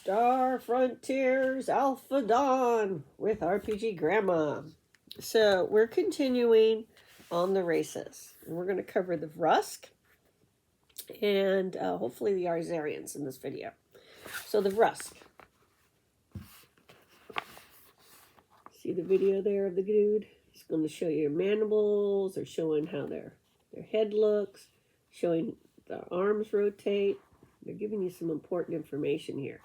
Star Frontiers Alpha Dawn with RPG Grandma. So we're continuing on the races. We're going to cover the Vrusk and hopefully the Yazirians in this video. So the Vrusk. See the video there of the dude? He's going to show you mandibles. They're showing how their head looks, showing the arms rotate. They're giving you some important information here.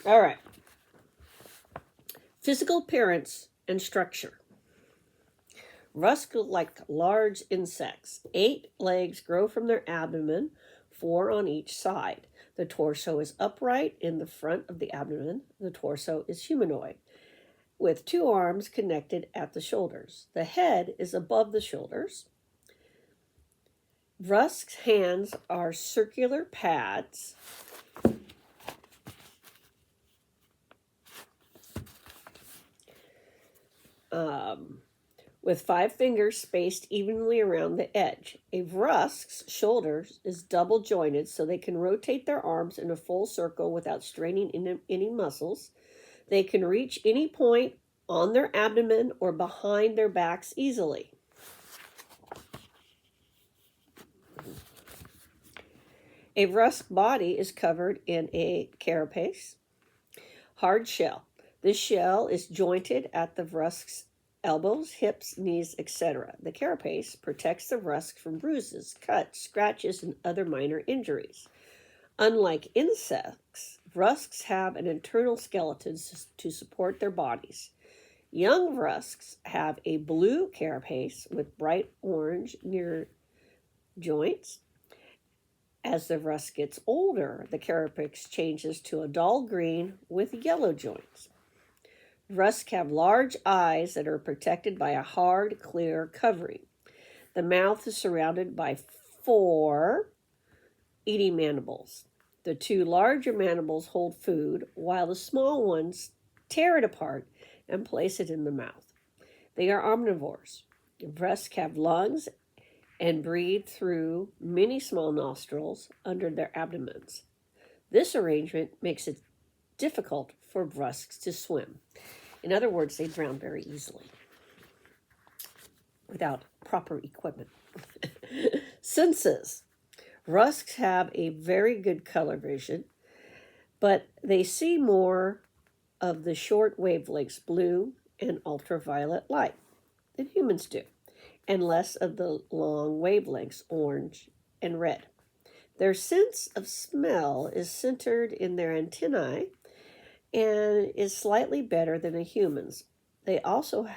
All right. Physical appearance and structure. Vrusk look like large insects. 8 legs grow from their abdomen, 4 on each side. The torso is upright in the front of the abdomen. The torso is humanoid, with 2 arms connected at the shoulders. The head is above the shoulders. Vrusk's hands are circular pads with 5 fingers spaced evenly around the edge. A Vrusk's shoulders is double jointed so they can rotate their arms in a full circle without straining any muscles. They can reach any point on their abdomen or behind their backs easily. A Vrusk body is covered in a carapace, hard shell. This shell is jointed at the Vrusk's elbows, hips, knees, etc. The carapace protects the Vrusk from bruises, cuts, scratches, and other minor injuries. Unlike insects, Vrusks have an internal skeleton to support their bodies. Young Vrusks have a blue carapace with bright orange near joints. As the Vrusk gets older, the carapace changes to a dull green with yellow joints. Vrusk have large eyes that are protected by a hard, clear covering. The mouth is surrounded by 4 eating mandibles. The 2 larger mandibles hold food, while the small ones tear it apart and place it in the mouth. They are omnivores. Vrusk have lungs and breathe through many small nostrils under their abdomens. This arrangement makes it difficult for Vrusks to swim. In other words, they drown very easily without proper equipment. Senses. Vrusks have a very good color vision, but they see more of the short wavelengths, blue and ultraviolet light, than humans do, and less of the long wavelengths, orange and red. Their sense of smell is centered in their antennae and is slightly better than a human's. They also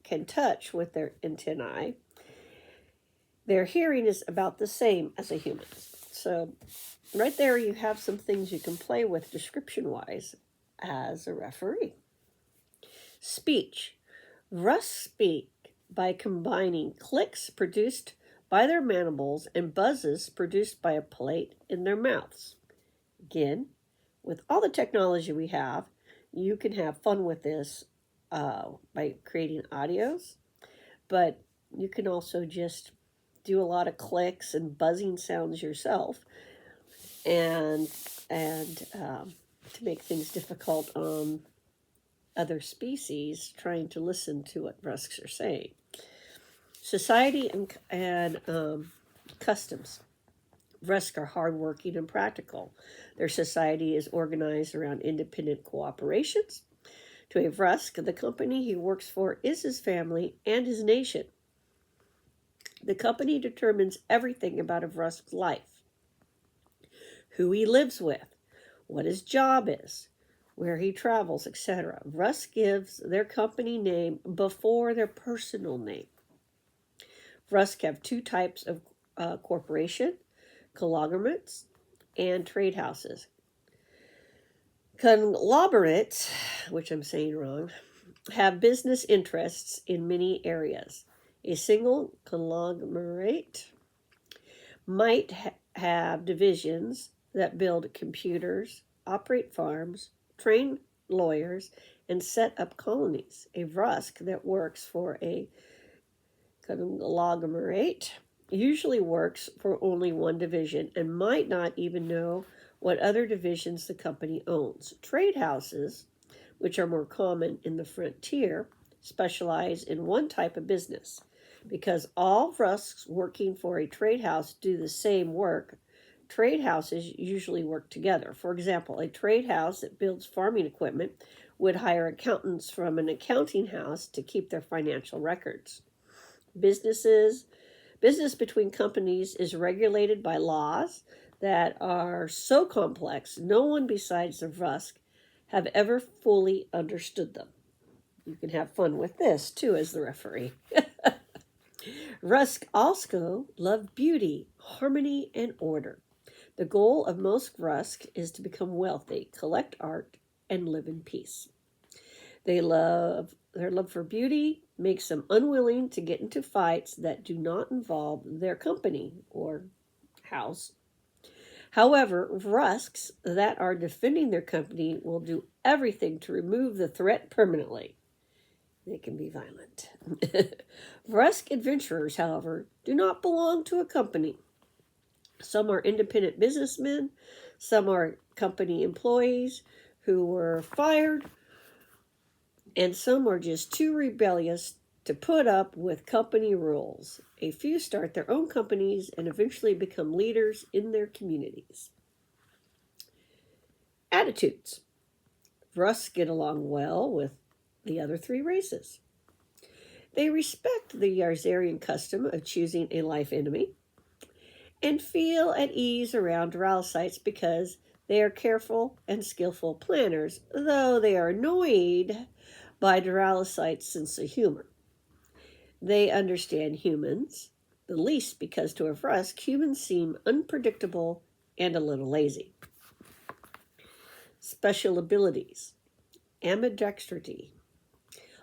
can touch with their antennae. Their hearing is about the same as a human's. So right there you have some things you can play with description-wise as a referee. Speech. Vrusk speak by combining clicks produced by their mandibles and buzzes produced by a plate in their mouths. Again, with all the technology we have, you can have fun with this by creating audios, but you can also just do a lot of clicks and buzzing sounds yourself, and to make things difficult on other species trying to listen to what Vrusks are saying. Society and customs. Vrusk are hardworking and practical. Their society is organized around independent cooperations. To a Vrusk, the company he works for is his family and his nation. The company determines everything about a Vrusk's life: who he lives with, what his job is, where he travels, etc. Vrusk gives their company name before their personal name. Vrusk have 2 types of corporation: conglomerates and trade houses. Conglomerates, which I'm saying wrong, have business interests in many areas. A single conglomerate might have divisions that build computers, operate farms, train lawyers, and set up colonies. A Vrusk that works for a conglomerate usually works for only one division and might not even know what other divisions the company owns. Trade houses, which are more common in the frontier, specialize in one type of business. Because all Vrusks working for a trade house do the same work, trade houses usually work together. For example, a trade house that builds farming equipment would hire accountants from an accounting house to keep their financial records. Business between companies is regulated by laws that are so complex no one besides the Vrusk have ever fully understood them. You can have fun with this too as the referee. Vrusk also love beauty, harmony, and order. The goal of most Vrusk is to become wealthy, collect art, and live in peace. Their love for beauty makes them unwilling to get into fights that do not involve their company or house. However, Vrusks that are defending their company will do everything to remove the threat permanently. They can be violent. Vrusk adventurers, however, do not belong to a company. Some are independent businessmen, some are company employees who were fired, and some are just too rebellious to put up with company rules. A few start their own companies and eventually become leaders in their communities. Attitudes. Vrusk get along well with the other three races. They respect the Yazirian custom of choosing a life enemy and feel at ease around Dralsites because they are careful and skillful planners, though they are annoyed by Dralsites' sense of humor. They understand humans the least because to a Vrusk, humans seem unpredictable and a little lazy. Special abilities. Ambidextrity.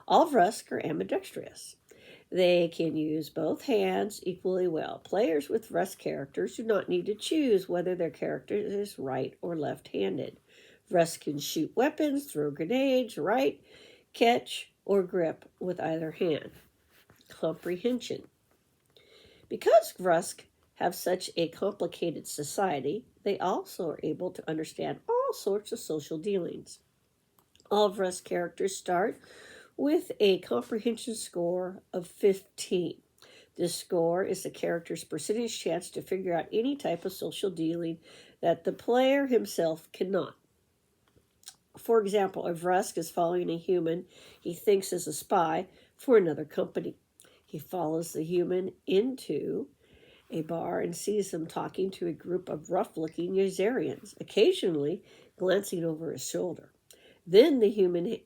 All Vrusk are ambidextrous. They can use both hands equally well. Players with Vrusk characters do not need to choose whether their character is right or left-handed. Vrusk can shoot weapons, throw grenades, write, catch, or grip with either hand. Comprehension. Because Vrusk have such a complicated society, they also are able to understand all sorts of social dealings. All Vrusk characters start with a comprehension score of 15. This score is the character's percentage chance to figure out any type of social dealing that the player himself cannot. For example, if Vrusk is following a human he thinks is a spy for another company. He follows the human into a bar and sees them talking to a group of rough-looking Yazirians, occasionally glancing over his shoulder. Then the human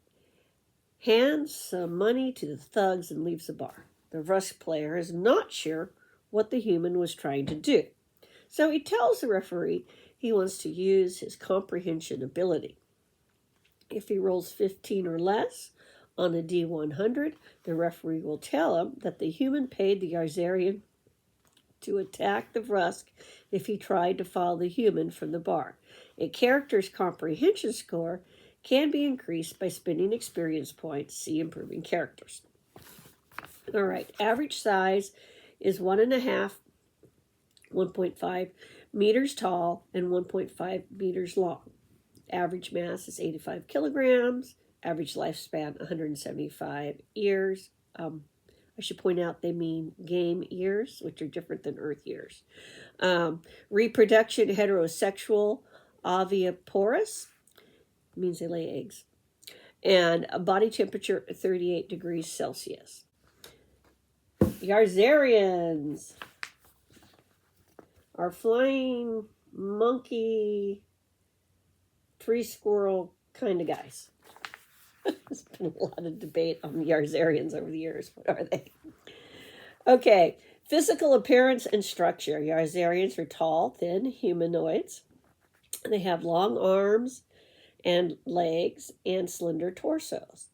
hands some money to the thugs and leaves the bar. The Vrusk player is not sure what the human was trying to do, so he tells the referee he wants to use his comprehension ability. If he rolls 15 or less on a D100, the referee will tell him that the human paid the Yazirian to attack the Vrusk if he tried to follow the human from the bar. A character's comprehension score can be increased by spending experience points. See improving characters. All right, average size is 1.5 meters tall and 1.5 meters long. Average mass is 85 kilograms. Average lifespan 175 years. I should point out they mean game years, which are different than Earth years. Reproduction, heterosexual, oviparous, means they lay eggs. And a body temperature 38 degrees Celsius. Yazirians are flying monkey, tree squirrel kind of guys. There's been a lot of debate on the Yazirians over the years. What are they? Okay, physical appearance and structure. Yazirians are tall, thin humanoids. They have long arms and legs and slender torsos.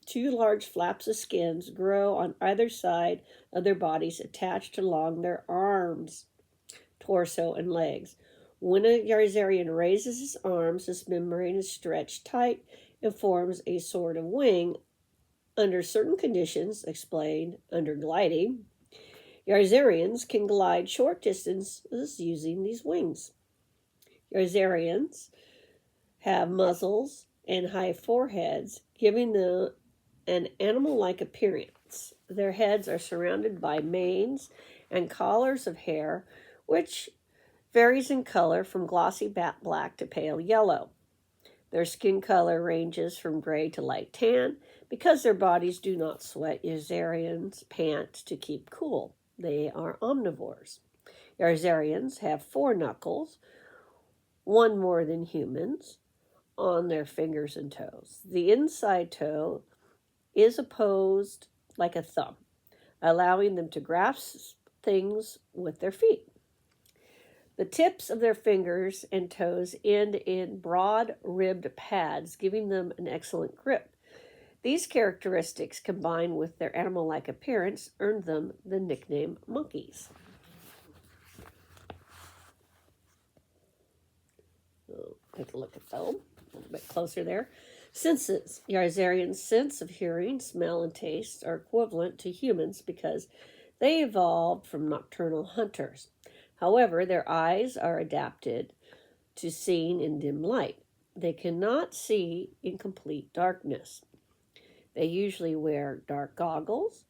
Two large flaps of skins grow on either side of their bodies attached along their arms, torso, and legs. When a Yazirian raises his arms, this membrane is stretched tight and forms a sort of wing. Under certain conditions, explained under gliding, Yazirians can glide short distances using these wings. Yazirians have muzzles and high foreheads, giving them an animal-like appearance. Their heads are surrounded by manes and collars of hair, which varies in color from glossy black to pale yellow. Their skin color ranges from gray to light tan. Because their bodies do not sweat, Yazirians pant to keep cool. They are omnivores. Yazirians have 4 knuckles, one more than humans, on their fingers and toes. The inside toe is opposed like a thumb, allowing them to grasp things with their feet. The tips of their fingers and toes end in broad ribbed pads, giving them an excellent grip. These characteristics, combined with their animal-like appearance, earned them the nickname monkeys. So, take a look at them a little bit closer there. Senses. Yazirians' sense of hearing, smell, and taste are equivalent to humans because they evolved from nocturnal hunters. However, their eyes are adapted to seeing in dim light. They cannot see in complete darkness. They usually wear dark goggles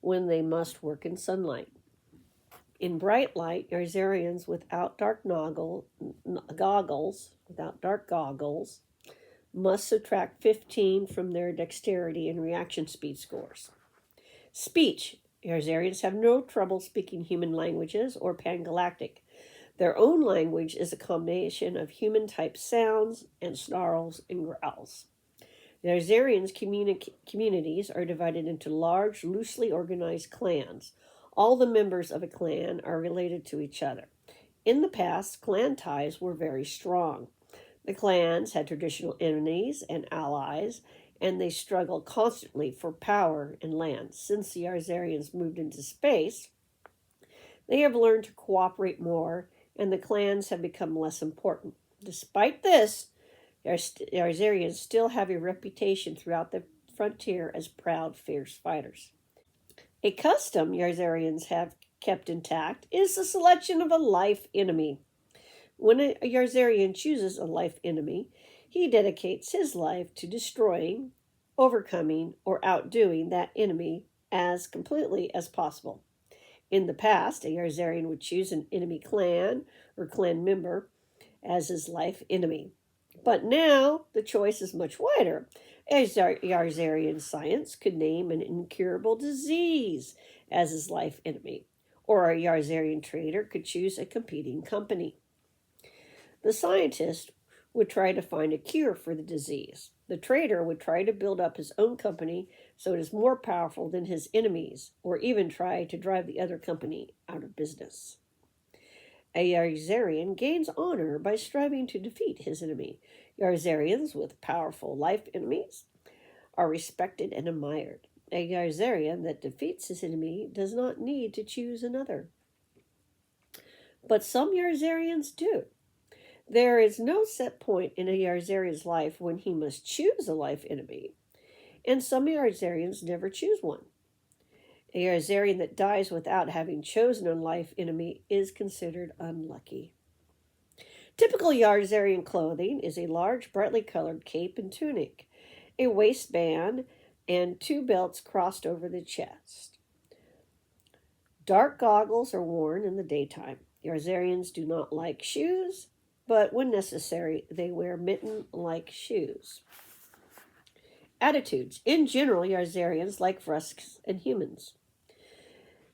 when they must work in sunlight. In bright light, Yazirians without dark goggles must subtract 15 from their dexterity and reaction speed scores. Speech. Yazirians have no trouble speaking human languages or pangalactic. Their own language is a combination of human-type sounds and snarls and growls. The Yazirians' communities are divided into large, loosely organized clans. All the members of a clan are related to each other. In the past, clan ties were very strong. The clans had traditional enemies and allies, and they struggled constantly for power and land. Since the Yazirians moved into space, they have learned to cooperate more, and the clans have become less important. Despite this, Yazirians still have a reputation throughout the frontier as proud, fierce fighters. A custom Yazirians have kept intact is the selection of a life enemy. When a Yazirian chooses a life enemy, he dedicates his life to destroying, overcoming, or outdoing that enemy as completely as possible. In the past, a Yazirian would choose an enemy clan or clan member as his life enemy. But now the choice is much wider. A Yazirian science could name an incurable disease as his life enemy, or a Yazirian trader could choose a competing company. The scientist would try to find a cure for the disease. The trader would try to build up his own company so it is more powerful than his enemies, or even try to drive the other company out of business. A Yazirian gains honor by striving to defeat his enemy. Yazirians with powerful life enemies are respected and admired. A Yazirian that defeats his enemy does not need to choose another. But some Yazirians do. There is no set point in a Yazirian's life when he must choose a life enemy, and some Yazirians never choose one. A Yazirian that dies without having chosen a life enemy is considered unlucky. Typical Yazirian clothing is a large, brightly colored cape and tunic, a waistband, and 2 belts crossed over the chest. Dark goggles are worn in the daytime. Yazirians do not like shoes, but when necessary, they wear mitten-like shoes. Attitudes. In general, Yazirians like Vrusks and humans.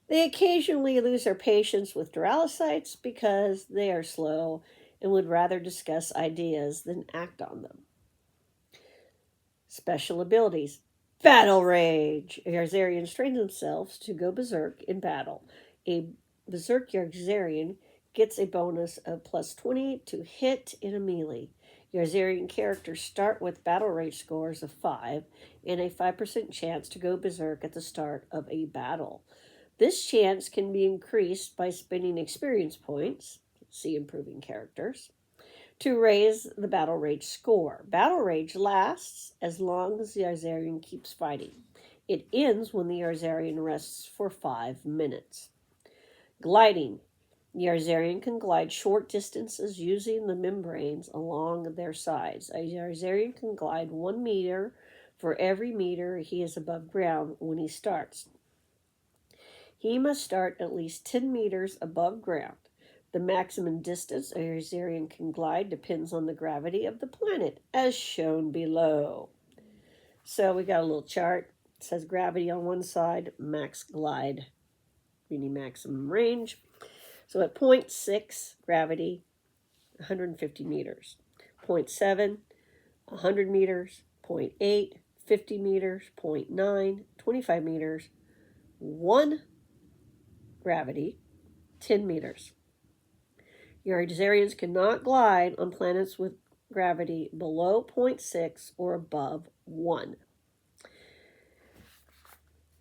They occasionally lose their patience with Duralicites because they are slow and would rather discuss ideas than act on them. Special abilities. Battle Rage. Yazirians train themselves to go berserk in battle. A berserk Yazirian gets a bonus of plus 20 to hit in a melee. Yazirian characters start with battle rage scores of 5 and a 5% chance to go berserk at the start of a battle. This chance can be increased by spending experience points, see improving characters, to raise the battle rage score. Battle rage lasts as long as the Yazirian keeps fighting. It ends when the Yazirian rests for 5 minutes. Gliding. Yazirian can glide short distances using the membranes along their sides. A Yazirian can glide 1 meter for every meter he is above ground when he starts. He must start at least 10 meters above ground. The maximum distance a Yazirian can glide depends on the gravity of the planet, as shown below. So we got a little chart. It says gravity on one side, max glide, meaning maximum range. So at 0.6 gravity, 150 meters. 0.7, 100 meters. 0.8, 50 meters. 0.9, 25 meters. 1 gravity, 10 meters. Your Yazirians cannot glide on planets with gravity below 0.6 or above 1.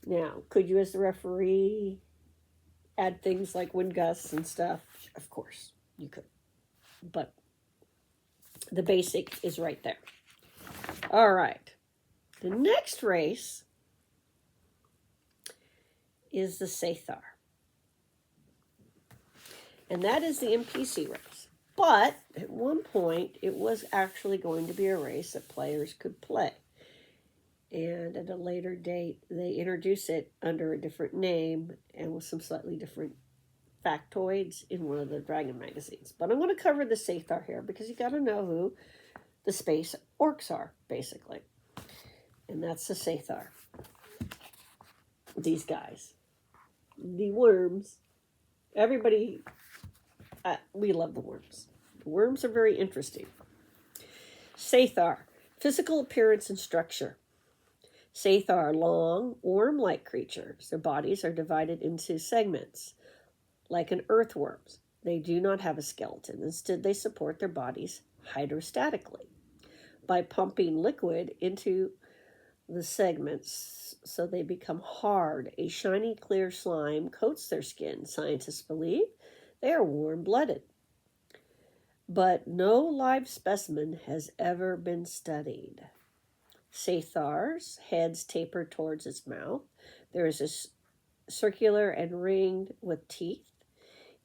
Now, could you, as the referee, add things like wind gusts and stuff? Of course, you could. But the basic is right there. All right. The next race is the Sathar. And that is the NPC race. But at one point, it was actually going to be a race that players could play. And at a later date, they introduce it under a different name and with some slightly different factoids in one of the Dragon magazines. But I'm going to cover the Sathar here because you got to know who the space orcs are, basically. And that's the Sathar. These guys. The worms. Everybody, we love the worms. The worms are very interesting. Sathar, physical appearance and structure. Sathar are long, worm-like creatures. Their bodies are divided into segments, like an earthworm's. They do not have a skeleton. Instead, they support their bodies hydrostatically by pumping liquid into the segments so they become hard. A shiny, clear slime coats their skin. Scientists believe they are warm-blooded. But no live specimen has ever been studied. Sathar's heads taper towards its mouth. There is a circular and ringed with teeth.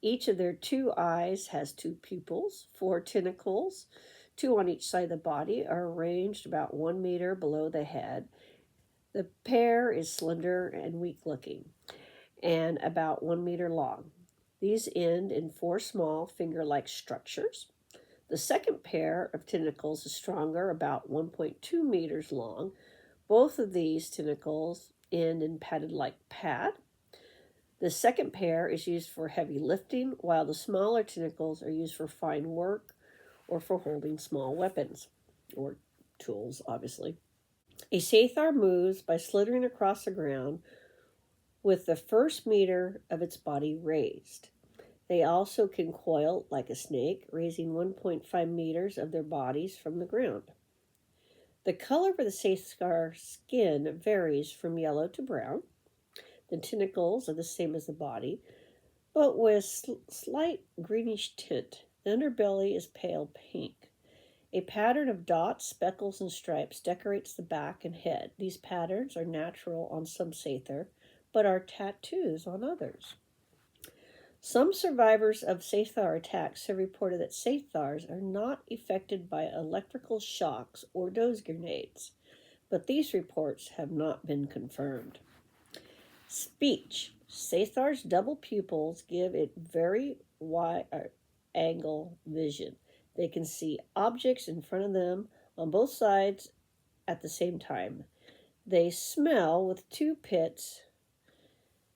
Each of their 2 eyes has 2 pupils, 4 tentacles, 2 on each side of the body, are arranged about 1 meter below the head. The pair is slender and weak-looking and about 1 meter long. These end in 4 small finger-like structures. The second pair of tentacles is stronger, about 1.2 meters long. Both of these tentacles end in padded-like pad. The second pair is used for heavy lifting, while the smaller tentacles are used for fine work or for holding small weapons, or tools, obviously. A Sathar moves by slithering across the ground with the first meter of its body raised. They also can coil like a snake, raising 1.5 meters of their bodies from the ground. The color of the Sathar skin varies from yellow to brown. The tentacles are the same as the body, but with slight greenish tint. The underbelly is pale pink. A pattern of dots, speckles, and stripes decorates the back and head. These patterns are natural on some Sathar, but are tattoos on others. Some survivors of Sathar attacks have reported that Sathars are not affected by electrical shocks or dose grenades, but these reports have not been confirmed. Speech. Sathar's double pupils give it very wide angle vision. They can see objects in front of them on both sides at the same time. They smell with 2 pits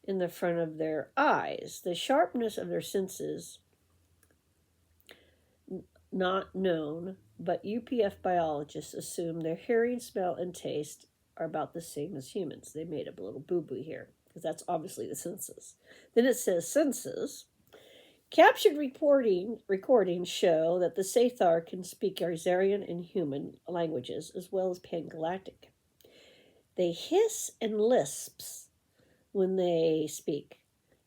in the front of their eyes. The sharpness of their senses, not known, but UPF biologists assume their hearing, smell, and taste are about the same as humans. They made up a little boo-boo here, because that's obviously the senses. Then it says senses. Captured recordings show that the Sathar can speak Yazirian and human languages, as well as Pangalactic. They hiss and lisps when they speak.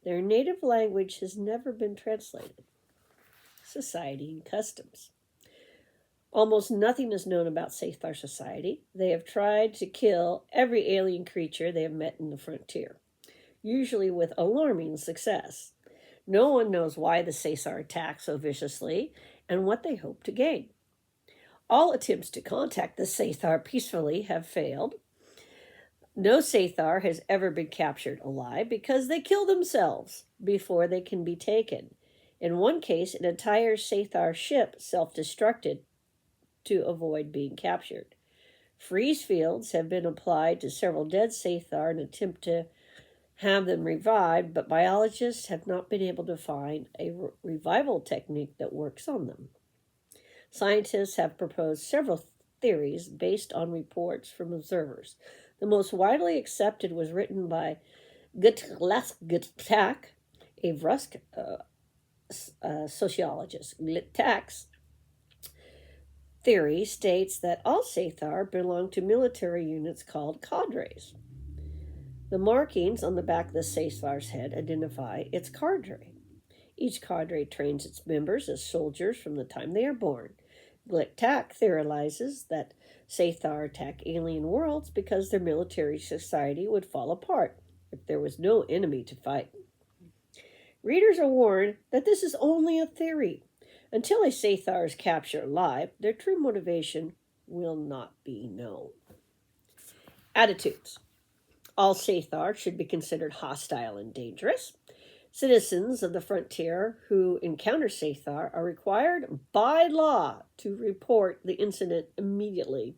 Their native language has never been translated. Society and customs. Almost nothing is known about Sathar society. They have tried to kill every alien creature they have met in the frontier, usually with alarming success. No one knows why the Sathar attack so viciously and what they hope to gain. All attempts to contact the Sathar peacefully have failed. No Sathar has ever been captured alive because they kill themselves before they can be taken. In one case, an entire Sathar ship self-destructed to avoid being captured. Freeze fields have been applied to several dead Sathar in an attempt to have them revived, but biologists have not been able to find a revival technique that works on them. Scientists have proposed several theories based on reports from observers. The most widely accepted was written by Gutlask, a Vrusk sociologist. Gutlask's theory states that all Sathar belong to military units called cadres. The markings on the back of the Sathar's head identify its cadre. Each cadre trains its members as soldiers from the time they are born. Gutlask theorizes that Sathar attack alien worlds because their military society would fall apart if there was no enemy to fight. Readers are warned that this is only a theory. Until a Sathar is captured alive, their true motivation will not be known. Attitudes. All Sathar should be considered hostile and dangerous. Citizens of the frontier who encounter Sathar are required by law to report the incident immediately.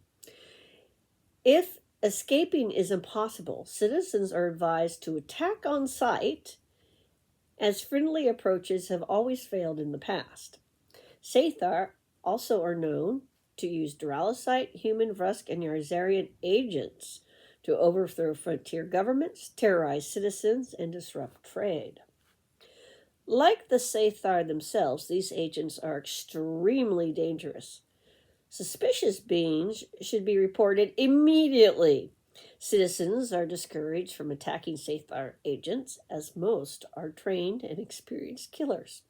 If escaping is impossible, citizens are advised to attack on sight, as friendly approaches have always failed in the past. Sathar also are known to use Duralocite, human, Vrusk, and Yazirian agents to overthrow frontier governments, terrorize citizens, and disrupt trade. Like the Sathar themselves, these agents are extremely dangerous. Suspicious beings should be reported immediately. Citizens are discouraged from attacking Sathar agents, as most are trained and experienced killers.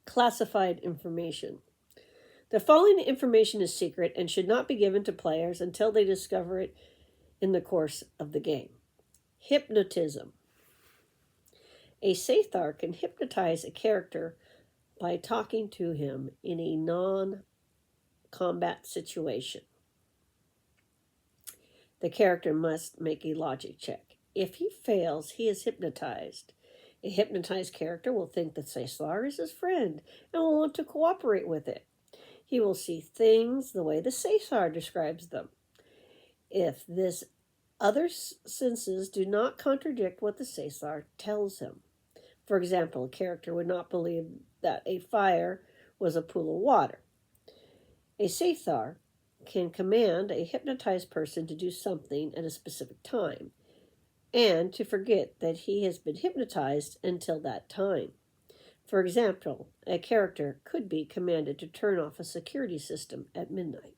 Classified information. The following information is secret and should not be given to players until they discover it in the course of the game. Hypnotism. A Sathar can hypnotize a character by talking to him in a non-combat situation. The character must make a logic check. If he fails, he is hypnotized. A hypnotized character will think that Sathar is his friend and will want to cooperate with it. He will see things the way the Sathar describes them. If this other senses do not contradict what the Sathar tells him. For example, a character would not believe that a fire was a pool of water. A Sathar can command a hypnotized person to do something at a specific time and to forget that he has been hypnotized until that time. For example, a character could be commanded to turn off a security system at midnight.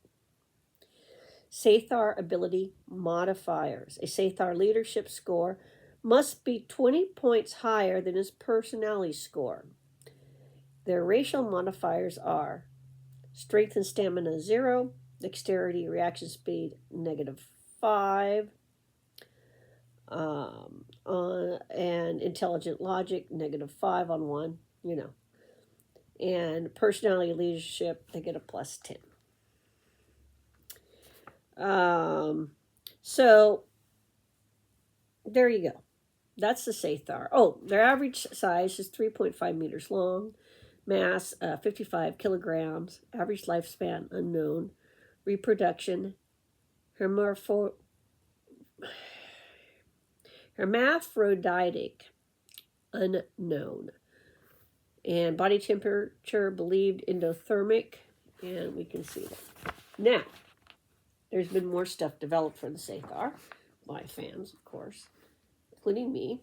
Sathar ability modifiers. A Sathar leadership score must be 20 points higher than his personality score. Their racial modifiers are strength and stamina 0, dexterity reaction speed -5, and intelligent logic -5 on 1, and personality leadership, they get a +10. So there you go. That's the Sathar. Oh, their average size is 3.5 meters long, mass 55 kilograms, average lifespan unknown, reproduction hermaphroditic unknown, and body temperature believed endothermic, and we can see that. Now, there's been more stuff developed for the Sathar by fans, of course, including me.